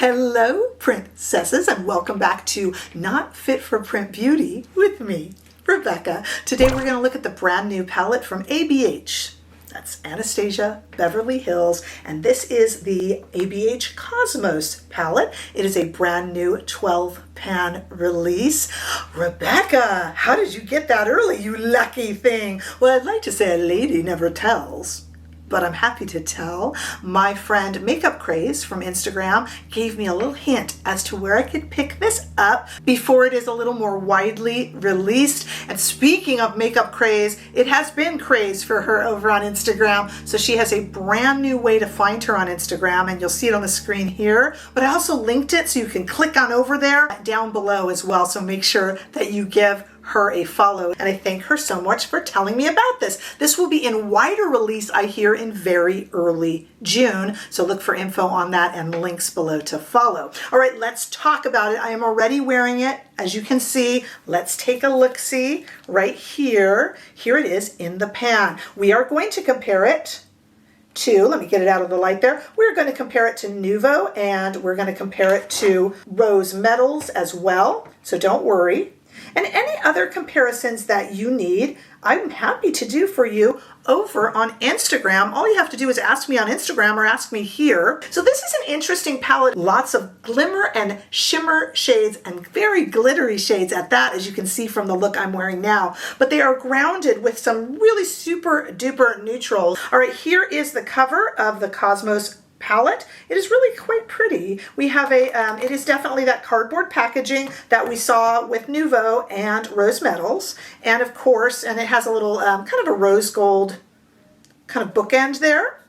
Hello, princesses, and welcome back to Not Fit for Print Beauty with me, Rebecca. Today we're going to look at the brand new palette from ABH. That's Anastasia Beverly Hills, and this is the ABH Cosmos palette. It is a brand new 12-pan release. Rebecca, how did you get that early, you lucky thing? Well, I'd like to say a lady never tells, but I'm happy to tell. My friend MAKEUPCRAYZ from Instagram gave me a little hint as to where I could pick this up before it is a little more widely released. And speaking of MAKEUPCRAYZ, it has been craze for her over on Instagram. So she has a brand new way to find her on Instagram, and you'll see it on the screen here. But I also linked it so you can click on over there down below as well. So make sure that you give her a follow, and I thank her so much for telling me about this. This will be in wider release, I hear, in very early June, so look for info on that and links below to follow. All right, let's talk about it. I am already wearing it, as you can see. Let's take a look-see right here. Here it is in the pan. We are going to compare it to, let me get it out of the light there. We're going to compare it to Nouveau, and we're going to compare it to Rose Metals as well, so don't worry. And any other comparisons that you need, I'm happy to do for you over on Instagram. All you have to do is ask me on Instagram or ask me here. So this is an interesting palette. Lots of glimmer and shimmer shades and very glittery shades at that, as you can see from the look I'm wearing now. But they are grounded with some really super duper neutrals. All right, here is the cover of the Cosmos palette. It is really quite pretty. We have a, it is definitely that cardboard packaging that we saw with Nouveau and Rose Metals. And of course, and it has a little kind of a rose gold kind of bookend there.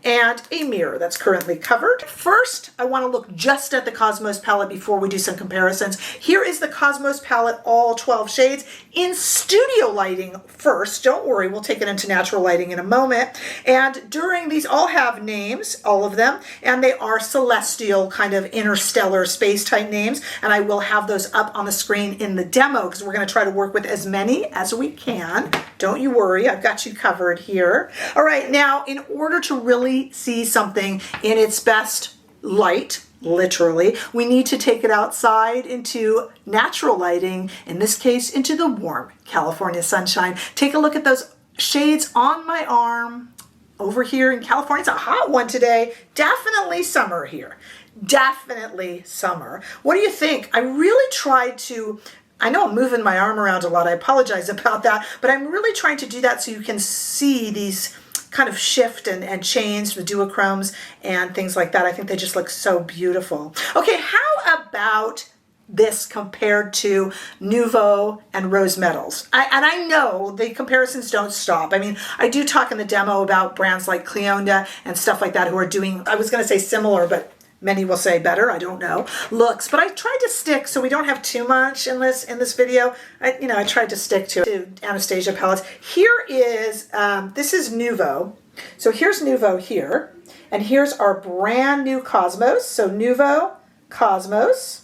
And a mirror that's currently covered. First, I want to look just at the Cosmos palette before we do some comparisons. Here is the Cosmos palette, all 12 shades, in studio lighting first. Don't worry, we'll take it into natural lighting in a moment. And during these, all have names, all of them, and they are celestial, kind of interstellar space type names. And I will have those up on the screen in the demo because we're going to try to work with as many as we can. Don't you worry, I've got you covered here. All right, now in order to really see something in its best light, literally, we need to take it outside into natural lighting, in this case into the warm California sunshine. Take a look at those shades on my arm over here in California. It's a hot one today. Definitely summer here. Definitely summer. What do you think? I really tried to, I know I'm moving my arm around a lot. I apologize about that, but I'm really trying to do that so you can see these kind of shift and change the duochromes and things like that. I think they just look so beautiful. Okay, how about this compared to Nouveau and Rose Metals? And I know the comparisons don't stop. I mean, I do talk in the demo about brands like Cleonda and stuff like that who are doing, I was going to say similar, but many will say better, I don't know, looks. But I tried to stick, so we don't have too much in this video. I tried to stick to Anastasia palettes. Here is, this is Nouveau. So here's Nouveau here. And here's our brand new Cosmos. So Nouveau, Cosmos.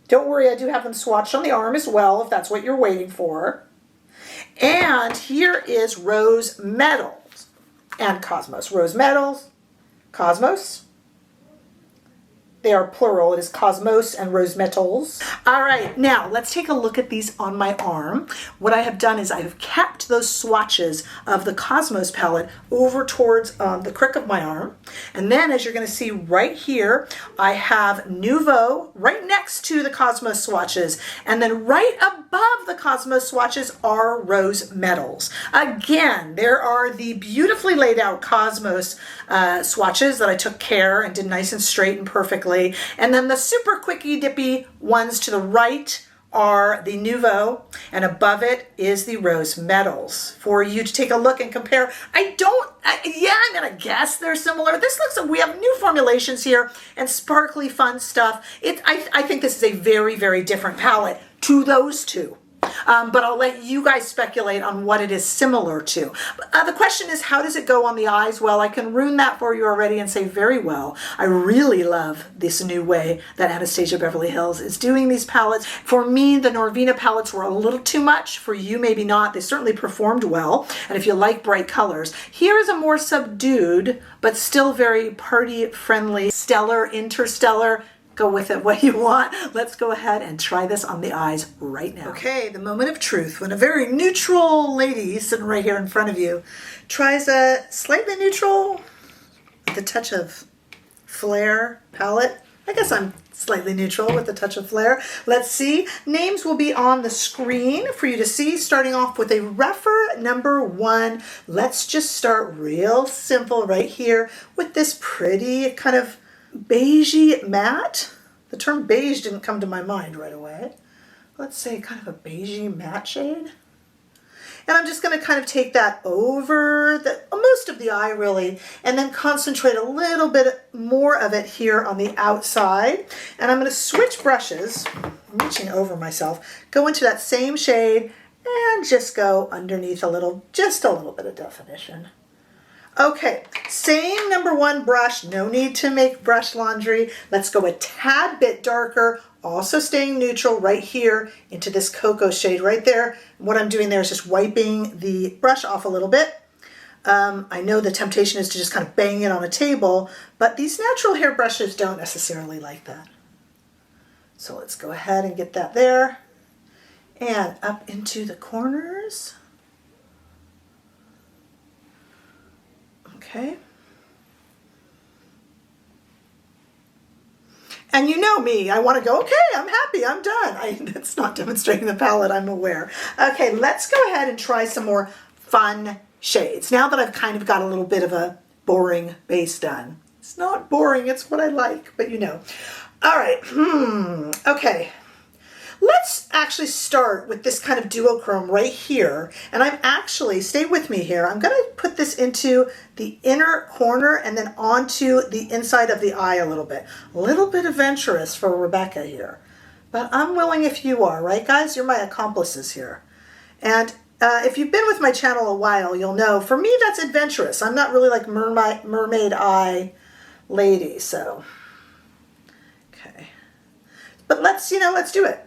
Don't worry, I do have them swatched on the arm as well, if that's what you're waiting for. And here is Rose Metals and Cosmos. Rose Metals, Cosmos. They are plural. It is Cosmos and Rose Metals. All right, now let's take a look at these on my arm. What I have done is I have kept those swatches of the Cosmos palette over towards the crook of my arm. And then, as you're going to see right here, I have Nouveau right next to the Cosmos swatches. And then right above the Cosmos swatches are Rose Metals. Again, there are the beautifully laid out Cosmos swatches that I took care and did nice and straight and perfectly. And then the super quickie dippy ones to the right are the Nouveau, and above it is the Rose Metals for you to take a look and compare. I'm gonna guess they're similar. This looks like we have new formulations here and sparkly fun stuff. I think this is a very, very different palette to those two. but I'll let you guys speculate on what it is similar to. The question is, how does it go on the eyes? Well, I can ruin that for you already and say very well. I really love this new way that Anastasia Beverly Hills is doing these palettes. For me, the Norvina palettes were a little too much. For you, maybe not. They certainly performed well. And if you like bright colors, here is a more subdued, but still very party-friendly, stellar, interstellar. Go with it what you want. Let's go ahead and try this on the eyes right now. Okay, the moment of truth when a very neutral lady sitting right here in front of you tries a slightly neutral with a touch of flair palette. I guess I'm slightly neutral with a touch of flair. Let's see. Names will be on the screen for you to see, starting off with a Repher #1. Let's just start real simple right here with this pretty kind of beigey matte. The term beige didn't come to my mind right away. Let's say kind of a beigey matte shade. And I'm just going to kind of take that over most of the eye really, and then concentrate a little bit more of it here on the outside. And I'm going to switch brushes, I'm reaching over myself, go into that same shade and just go underneath just a little bit of definition. Okay, same #1 brush, no need to make brush laundry. Let's go a tad bit darker, also staying neutral right here into this cocoa shade right there. What I'm doing there is just wiping the brush off a little bit. I know the temptation is to just kind of bang it on a table, but these natural hair brushes don't necessarily like that. So let's go ahead and get that there and up into the corners. Okay. And you know me, I want to go, okay, I'm happy, I'm done. It's not demonstrating the palette, I'm aware. Okay, let's go ahead and try some more fun shades. Now that I've kind of got a little bit of a boring base done. It's not boring, it's what I like, but you know. All right, okay. Let's actually start with this kind of duochrome right here. And I'm actually, stay with me here, I'm going to put this into the inner corner and then onto the inside of the eye a little bit. A little bit adventurous for Rebecca here. But I'm willing if you are, right guys? You're my accomplices here. And if you've been with my channel a while, you'll know, for me that's adventurous. I'm not really like mermaid eye lady, so. Okay. But let's do it.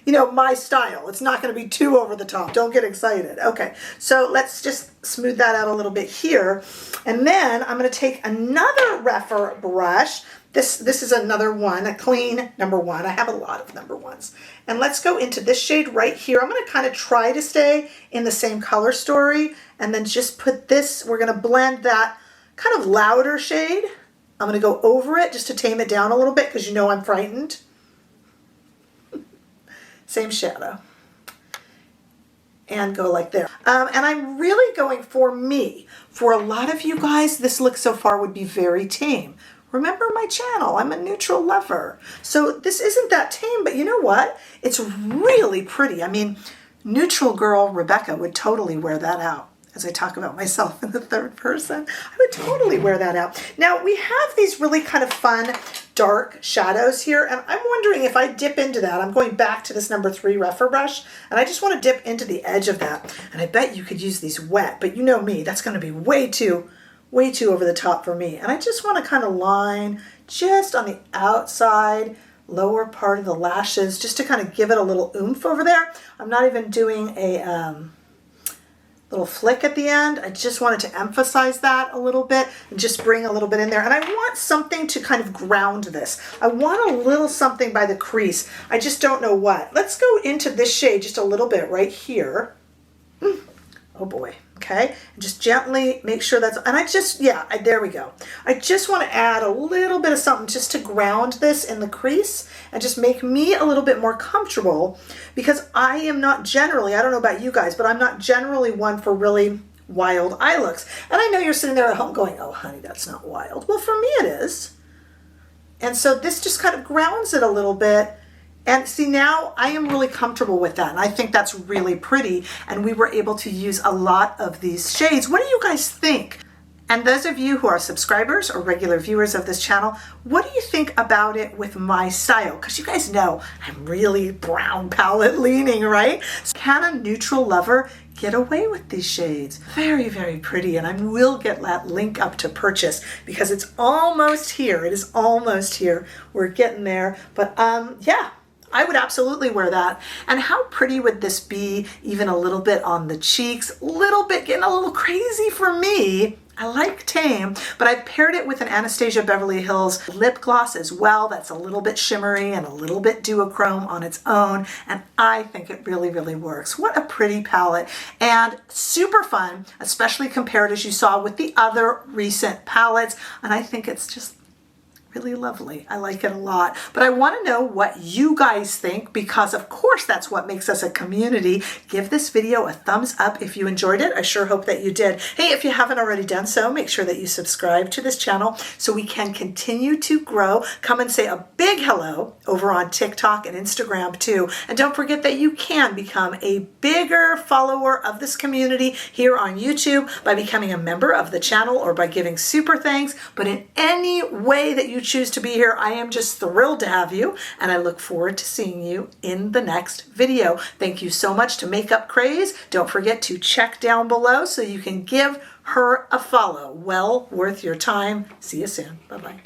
You know, my style. It's not going to be too over the top. Don't get excited. Okay, so let's just smooth that out a little bit here. And then I'm going to take another Repher brush. This is another one, a clean #1. I have a lot of #1s. And let's go into this shade right here. I'm going to kind of try to stay in the same color story. And then just put this, we're going to blend that kind of louder shade. I'm going to go over it just to tame it down a little bit because you know I'm frightened. Same shadow. And go like there. And I'm really going for me. For a lot of you guys, this look so far would be very tame. Remember my channel, I'm a neutral lover. So this isn't that tame, but you know what? It's really pretty. I mean, neutral girl Rebecca would totally wear that out. As I talk about myself in the third person, I would totally wear that out. Now we have these really kind of fun dark shadows here, and I'm wondering if I dip into that. I'm going back to this #3 Repher brush, and I just want to dip into the edge of that. And I bet you could use these wet, but you know me, that's going to be way too over the top for me. And I just want to kind of line just on the outside, lower part of the lashes, just to kind of give it a little oomph over there. I'm not even doing a little flick at the end. I just wanted to emphasize that a little bit and just bring a little bit in there. And I want something to kind of ground this. I want a little something by the crease. I just don't know what. Let's go into this shade just a little bit right here. Oh boy. Okay, and just gently make sure that's, and there we go. I just want to add a little bit of something just to ground this in the crease and just make me a little bit more comfortable, because I am not generally, I don't know about you guys, but I'm not generally one for really wild eye looks. And I know you're sitting there at home going, oh honey, that's not wild. Well, for me it is. And so this just kind of grounds it a little bit. And see, now I am really comfortable with that. And I think that's really pretty. And we were able to use a lot of these shades. What do you guys think? And those of you who are subscribers or regular viewers of this channel, what do you think about it with my style? Because you guys know I'm really brown palette leaning, right? So can a neutral lover get away with these shades? Very, very pretty. And I will get that link up to purchase because it's almost here. It is almost here. We're getting there. But yeah, I would absolutely wear that. And how pretty would this be even a little bit on the cheeks? A little bit, getting a little crazy for me. I like tame, but I paired it with an Anastasia Beverly Hills lip gloss as well. That's a little bit shimmery and a little bit duochrome on its own. And I think it really, really works. What a pretty palette and super fun, especially compared, as you saw, with the other recent palettes. And I think it's just really lovely. I like it a lot. But I want to know what you guys think because of course that's what makes us a community. Give this video a thumbs up if you enjoyed it. I sure hope that you did. Hey, if you haven't already done so, make sure that you subscribe to this channel so we can continue to grow. Come and say a big hello over on TikTok and Instagram too. And don't forget that you can become a bigger follower of this community here on YouTube by becoming a member of the channel or by giving super thanks. But in any way that you choose to be here, I am just thrilled to have you, and I look forward to seeing you in the next video. Thank you so much to MAKEUPCRAYZ. Don't forget to check down below so you can give her a follow. Well worth your time. See you soon. Bye-bye.